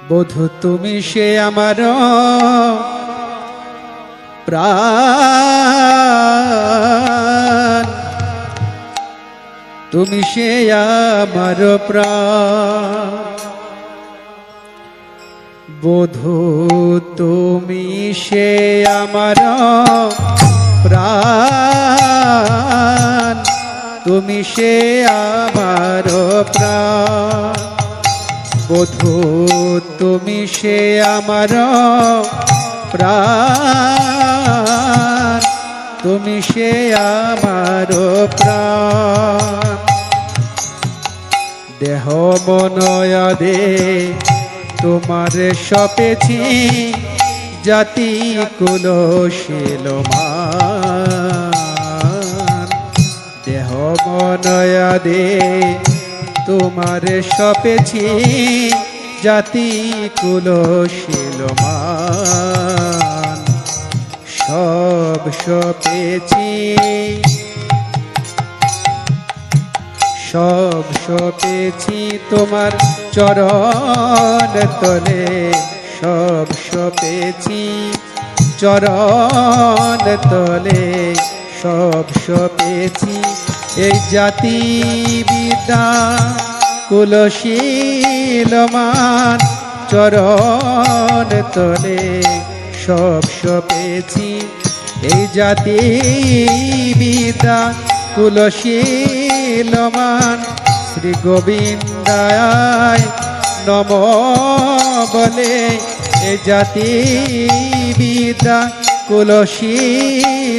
বধূ তুমি সে আমার প্রাণ, তুমি সে আমার প্রাণ। বধূ তুমি সে আমার প্রাণ, তুমি সে আমার প্রাণ। বধূ তুমি সে আমার প্রাণ, তুমি সে আমার প্রাণ। দেহ মনয়দে তোমার সপেছি, জাতি কুলশীলমান। দেহ মনয়দে তোমার সপেছি, জাতি কুলশীলমান। সব সপেছি, সব সপেছি তোমার চরণ তলে। সব সপেছি চরণ তলে, সব সপেছি এই জাতি বিদ্যা কুলশীলমান। চরণ তলে সব সপেছি এই জাতি বিদ্যা কুলশীলমান। শ্রী গোবিন্দায় নম বলে এই জাতি বিদ্যা কুলশীলমান।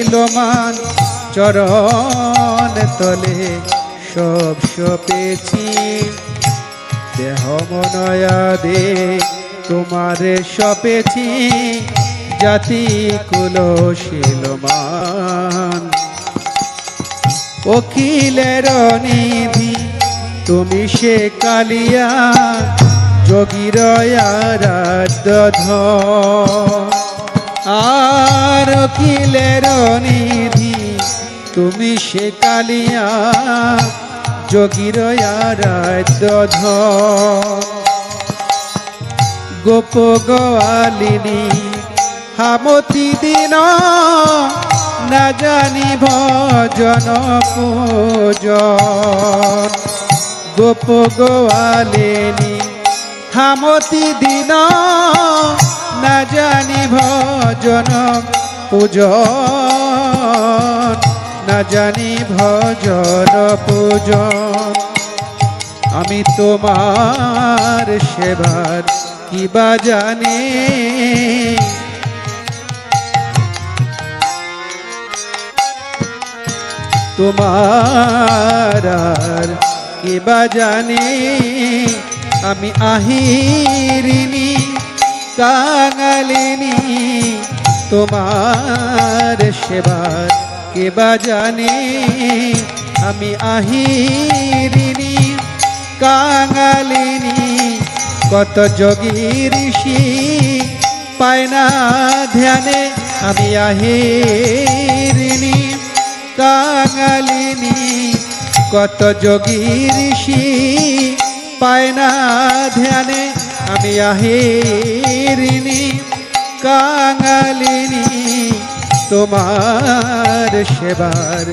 চরণ তলে সব সপেছি, দেহ মনয়াদে তোমারে সপেছি, জাতি কুলশীলমান। অখিলের নিধি তুমি সে কালিয়া, যোগীর আরাধ্য ধন। আর অখিলের নিধি তুমি সে কালিয়া, যোগীর আরাধ্য ধন। গোপ গোয়ালিনী হামতি দিন, না জানি ভজন পূজন। গোপ গোয়ালিনী হামতি দিন, না জানি ভজন পূজন। না জানি ভজন পূজন। আমি তোমার সেবার কিবা জানি, তোমার আর কিবা জানি। আমি আহিরিনী কাঙালিনী, তোমার সেবার কিবা জানি। আমি আহিরিনী কাঙালিনী, কত যোগী ঋষি পায় না ধ্যানে। আমি আহিরিনী কাঙালিনী, কত যোগী ঋষি পায় না ধ্যানে। আমি আহিরিনী কাঙালিনী, তোমার সেবার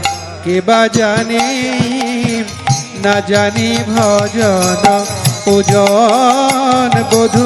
কেবা জানি। না জানি ভজন পূজন। বধূ